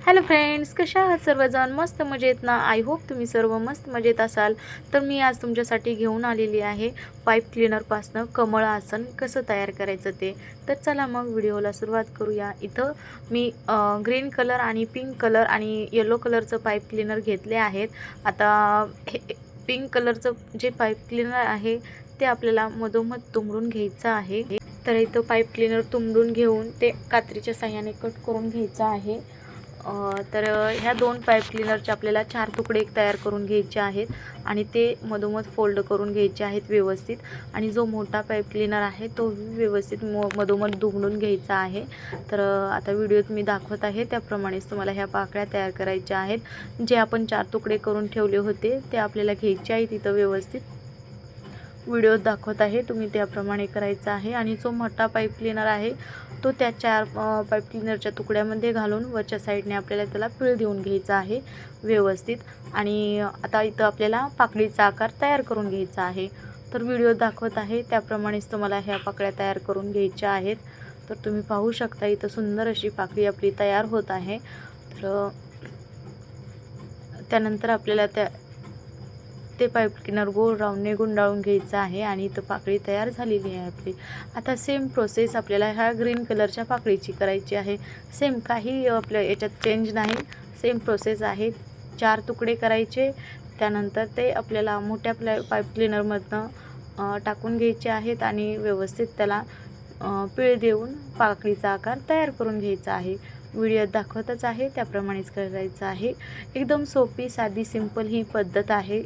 Hello friends, कशा आहात सर्वजण? मस्त मजेत ना? आय होप तुम्ही सर्व मस्त मजेत असाल. तर मी आज तुमच्यासाठी घेऊन आलेली आहे पाईप क्लीनरपासनं कमळ आसन कसं तयार करायचं ते. तर चला मग व्हिडिओला सुरुवात करूया. इथं मी ग्रीन कलर आणि पिंक कलर आणि येलो कलरचं पाईप क्लीनर घेतले आहेत. आता हे पिंक कलरचं जे पाईप क्लीनर आहे ते आपल्याला मधोमध तुंबडून घ्यायचं आहे. तर इथं पाईप क्लीनर तुंबडून घेऊन ते कात्रीच्या साहाय्याने कट करून घ्यायचं आहे. तर ह्या दोन पाईप क्लीनरचे आपल्याला 4 तुकडे तयार करून घ्यायचे आहेत आणि ते मधोमध फोल्ड करून घ्यायचे आहेत व्यवस्थित. आणि जो मोठा पाईप क्लीनर आहे तो व्यवस्थित मधोमध दुमडून घ्यायचा आहे. तर आता व्हिडिओत मी दाखवत आहे त्याप्रमाणेच तुम्हाला ह्या पाकळ्या तयार करायच्या आहेत. जे आपण 4 तुकडे करून ठेवले होते ते आपल्याला घ्यायचे आहे. तिथं व्यवस्थित व्हिडिओत दाखवत आहे, तुम्ही त्याप्रमाणे करायचं आहे. आणि जो मोठा पाईप क्लीनर आहे तो त्या 4 पाईप क्लीनरच्या तुकड्यामध्ये घालून वरच्या साईडने आपल्याला त्याला पीळ देऊन घ्यायचा आहे व्यवस्थित. आणि आता इथं आपल्याला पाकळीचा आकार तयार करून घ्यायचा आहे. तर व्हिडिओ दाखवत आहे त्याप्रमाणेच तुम्हाला ह्या पाकळ्या तयार करून घ्यायच्या आहेत. तर तुम्ही पाहू शकता इथं सुंदर अशी पाकळी आपली तयार होत आहे. तर त्यानंतर आपल्याला ते पाईप क्लीनर गोल राऊंडने गुंडाळून घ्यायचं आहे आणि इथं पाकळी तयार झालेली आहे आपली. आता सेम प्रोसेस आपल्याला ह्या ग्रीन कलरच्या पाकळीची करायची आहे. सेम काही आपल्या याच्यात चेंज नाही, सेम प्रोसेस आहे. 4 तुकडे करायचे, त्यानंतर ते आपल्याला मोठ्या पाईप क्लीनरमधनं टाकून घ्यायचे आहेत आणि व्यवस्थित त्याला पीळ देऊन पाकळीचा आकार तयार करून घ्यायचा आहे. व्हिडिओत दाखवतच आहे त्याप्रमाणेच करायचं आहे. एकदम सोपी साधी सिंपल ही पद्धत आहे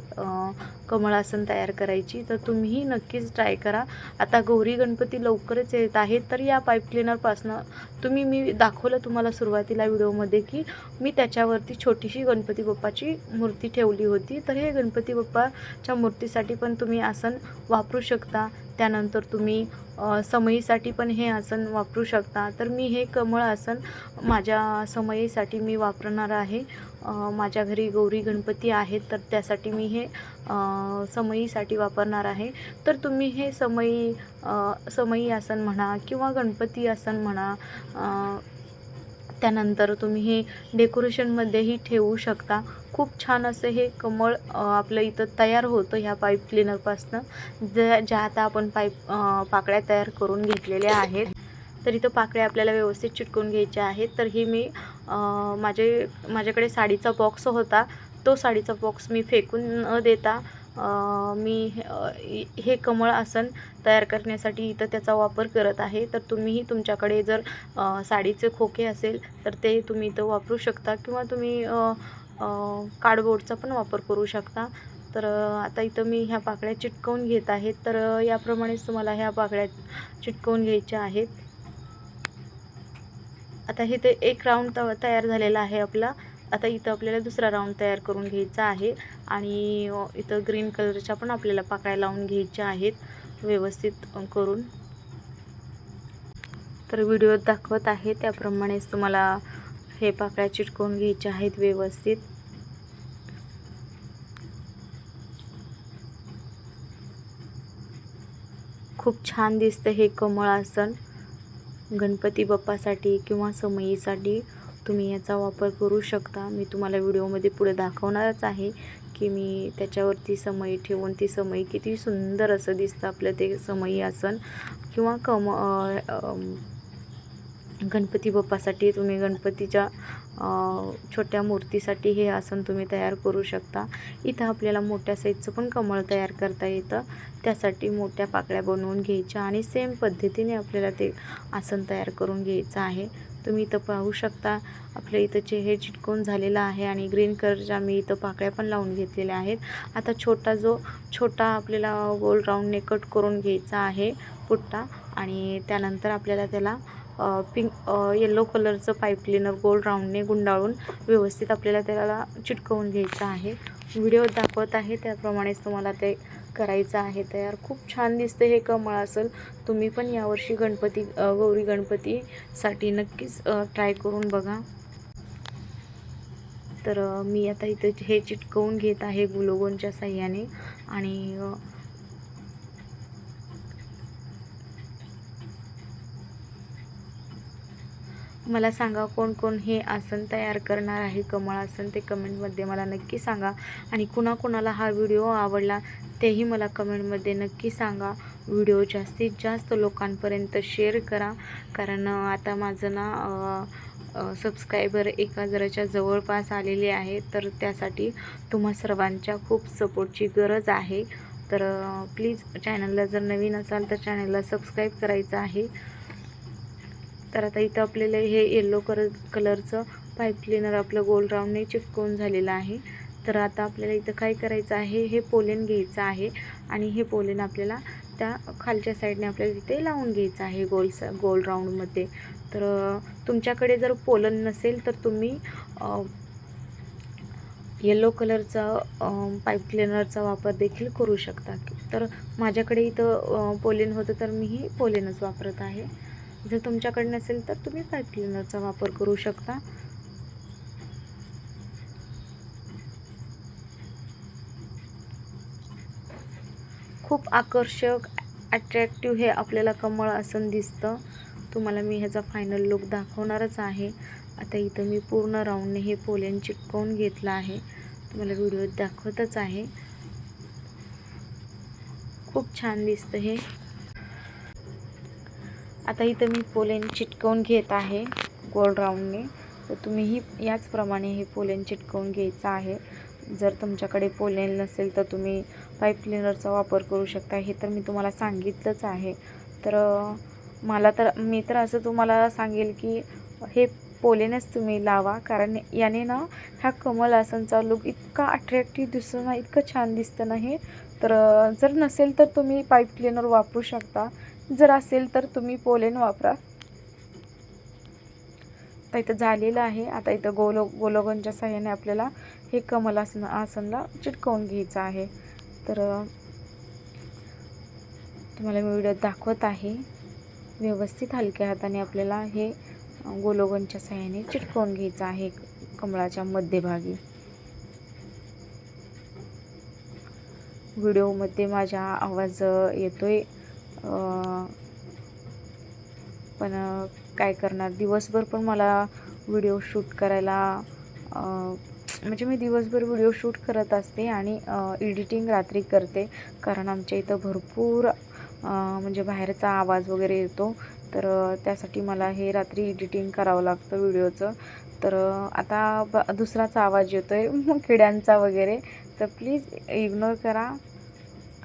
कमळासन तयार करायची. तर तुम्हीही नक्कीच ट्राय करा. आता गौरी गणपती लवकरच येत आहेत, तर या पाईप क्लीनरपासनं मी दाखवलं तुम्हाला सुरुवातीला व्हिडिओमध्ये की मी त्याच्यावरती छोटीशी गणपती बाप्पाची मूर्ती ठेवली होती. तर हे गणपती बाप्पाच्या मूर्तीसाठी पण तुम्ही आसन वापरू शकता. त्यानंतर तुम्ही समईसाठी पण हे आसन वापरू शकता. तर मी हे कमळ आसन माझ्या समईसाठी मी वापरणार आहे. माझ्या घरी गौरी गणपती आहेत, तर त्यासाठी मी हे समईसाठी वापरणार आहे. तर तुम्ही हे समई आसन म्हणा किंवा गणपती आसन म्हणा, त्यानंतर तुम्ही हे डेकोरेशनमध्येही ठेवू शकता. खूप छान असं हे कमळ आपलं इथं तयार होतं ह्या पाईप क्लीनरपासनं. ज्या आता आपण पाकळ्या तयार करून घेतलेल्या आहेत. तर इथं पाकळ्या आपल्याला व्यवस्थित चिटकवून घ्यायच्या आहेत. तर ही मी माझ्याकडे साडीचा बॉक्स होता, तो साडीचा बॉक्स मी फेकून न देता मी हे कमळ आसन तयार करण्यासाठी इथं त्याचा वापर करत आहे. तर तुम्हीही तुमच्याकडे जर साडीचे खोके असेल तर ते तुम्ही इथं वापरू शकता किंवा तुम्ही कार्डबोर्डचा पण वापर करू शकता. तर आता इथं मी ह्या पाकळ्या चिटकवून घेत आहे. तर याप्रमाणेच तुम्हाला ह्या पाकळ्या चिटकवून घ्यायच्या आहेत. आता इथे एक राऊंड तयार झालेला आहे आपला. आता इथं आपल्याला दुसरा राऊंड तयार करून घ्यायचा आहे आणि इथं ग्रीन कलरच्या पण आपल्याला पाकळ्या लावून घ्यायच्या आहेत व्यवस्थित करून. तर व्हिडिओत दाखवत आहे त्याप्रमाणेच तुम्हाला हे पाकळ्या चिटकवून घ्यायच्या आहेत व्यवस्थित. खूप छान दिसतं हे कमळ आसन. गणपती बाप्पासाठी किंवा समईसाठी तुम्ही याचा वापर करू शकता. मी तुम्हाला व्हिडिओमध्ये पुढे दाखवणारच आहे की मी त्याच्यावरती समई ठेवून ती समई किती सुंदर असं दिसतं आपलं ते समई आसन. किंवा गणपती बाप्पासाठी तुम्ही गणपतीच्या छोट्या मूर्तीसाठी हे आसन तुम्ही तयार करू शकता. इथं आपल्याला मोठ्या साईजचं पण कमळ तयार करता येतं. त्यासाठी मोठ्या पाकळ्या बनवून घ्यायच्या आणि सेम पद्धतीने आपल्याला ते आसन तयार करून घ्यायचं आहे. तुम्ही इथं पाहू शकता आपल्या इथंचे हे चिटकून झालेलं आहे आणि ग्रीन कलरच्या मी इथं पाकळ्या पण लावून घेतलेल्या आहेत. आता छोटा आपल्याला गोल राऊंडने कट करून घ्यायचा आहे पुट्टा. आणि त्यानंतर आपल्याला त्याला येलो कलरचं पाईप क्लीनर गोल राऊंडने गुंडाळून व्यवस्थित आपल्याला त्याला चिटकवून घ्यायचं आहे. व्हिडिओ दाखवत आहे त्याप्रमाणेच तुम्हाला ते करायचं आहे तयार. खूप छान दिसतं हे कमळ आसन. तुम्ही पण यावर्षी गौरी गणपतीसाठी नक्कीच ट्राय करून बघा. तर मी आता इथं हे चिटकवून घेत आहे ग्लुगनच्या साह्याने. आणि मला सांगा कोण कोण हे आसन तयार करणार आहे कमळ आसन, ते कमेंटमध्ये मला नक्की सांगा. आणि कुणाकुणाला हा व्हिडिओ आवडला तेही मला कमेंटमध्ये नक्की सांगा. व्हिडिओ जास्तीत जास्त लोकांपर्यंत शेअर करा, कारण आता माझं ना सबस्क्रायबर 1000च्या जवळपास आलेले आहे. तर त्यासाठी तुम्हा सर्वांच्या खूप सपोर्टची गरज आहे. तर प्लीज चॅनलला जर नवीन असाल तर चॅनलला सबस्क्राईब करायचं आहे. तर आता इथं आपल्याला हे येलो कलरचं पाईप क्लीनर आपलं गोल राऊंडने चिटकवून झालेलं आहे. तर आता आपल्याला इथं काय करायचं आहे, हे पोलेन घ्यायचं आहे आणि हे पोलेन आपल्याला त्या खालच्या साईडने आपल्याला तिथे लावून घ्यायचं आहे गोल राऊंडमध्ये. तर तुमच्याकडे जर पोलन नसेल तर तुम्ही येलो कलरचा पाईप क्लीनरचा वापर देखील करू शकता. तर माझ्याकडे इथं पोलेन होतं तर मीही पोलेनच वापरत आहे. जर तुमच्याकडे नसेल तर तुम्ही पाईप क्लीनरचा वापर करू शकता. खूप आकर्षक अट्रॅक्टिव्ह हे आपल्याला कमळ आसन दिसतं. तुम्हाला मी ह्याचा फायनल लुक दाखवणारच आहे. आता इथं मी पूर्ण राऊंडने हे पोलेन चिटकवून घेतलं आहे. तुम्हाला व्हिडिओत दाखवतच आहे. खूप छान दिसतं हे. आता इथं मी पोलेन चिटकवून घेत आहे गोल राऊंडने. तर तुम्हीही याचप्रमाणे हे पोलेन चिटकवून घ्यायचं आहे. जर तुमच्याकडे पोलेन नसेल तर तुम्ही पाईप क्लीनरचा वापर करू शकता. हे तर मी तुम्हाला सांगितलंच आहे. तर मी तर असं तुम्हाला सांगेल की हे पोलेनच तुम्ही लावा, कारण याने ना ह्या कमल आसनचा लुक इतका अट्रॅक्टिव्ह दिसतो ना, इतकं छान दिसतं ना हे. तर जर नसेल तर तुम्ही पाईप क्लीनर वापरू शकता, जर असेल तर तुम्ही पोलेन वापरा. आता इथं झालेलं आहे. आता इथं गोलोगनच्या साह्याने आपल्याला हे कमल आसनला चिटकवून घ्यायचं आहे. तर तुम्हाला मी व्हिडिओ दाखवत आहे. व्यवस्थित हलक्या हाताने आपल्याला हे गोलोगनच्या साह्याने चिटकवून घ्यायचं आहे कमळाच्या मध्यभागी. व्हिडिओमध्ये माझा आवाज येतोय, पण काय करणार, दिवसभर पण मला व्हिडिओ शूट करायला म्हणजे मी दिवसभर व्हिडिओ शूट करत असते आणि एडिटिंग रात्री करते, कारण आमच्या इथं भरपूर म्हणजे बाहेरचा आवाज वगैरे येतो. तर त्यासाठी मला हे रात्री एडिटिंग करावं लागतं व्हिडिओचं. तर आता दुसराच आवाज येतो आहे किड्यांचा वगैरे, तर प्लीज इग्नोर करा.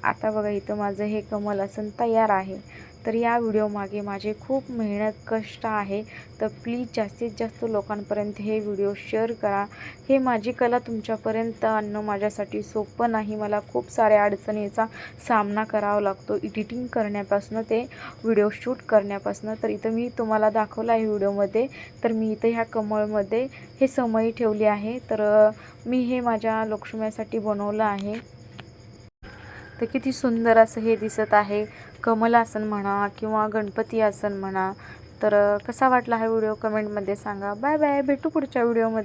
आता बघा इथं माझं हे कमल आसन तयार आहे. तर या व्हिडिओमागे माझे खूप मेहनत कष्ट आहे. तर प्लीज जास्तीत जास्त लोकांपर्यंत हे व्हिडिओ शेअर करा. हे माझी कला तुमच्यापर्यंत आणणं माझ्यासाठी सोपं नाही. मला खूप साऱ्या अडचणीचा सामना करावा लागतो, एडिटिंग करण्यापासून ते व्हिडिओ शूट करण्यापासून. तर इथं मी तुम्हाला दाखवलं आहे व्हिडिओमध्ये. तर मी इथं ह्या कमळमध्ये हे समई ठेवली आहे. तर मी हे माझ्या लक्ष्म्यासाठी बनवलं आहे. तर किती सुंदर असं हे दिसत आहे. कमल आसन म्हणा किंवा गणपती आसन म्हणा. तर कसा वाटला हा व्हिडिओ कमेंटमध्ये सांगा. बाय बाय, भेटू पुढच्या व्हिडिओमध्ये.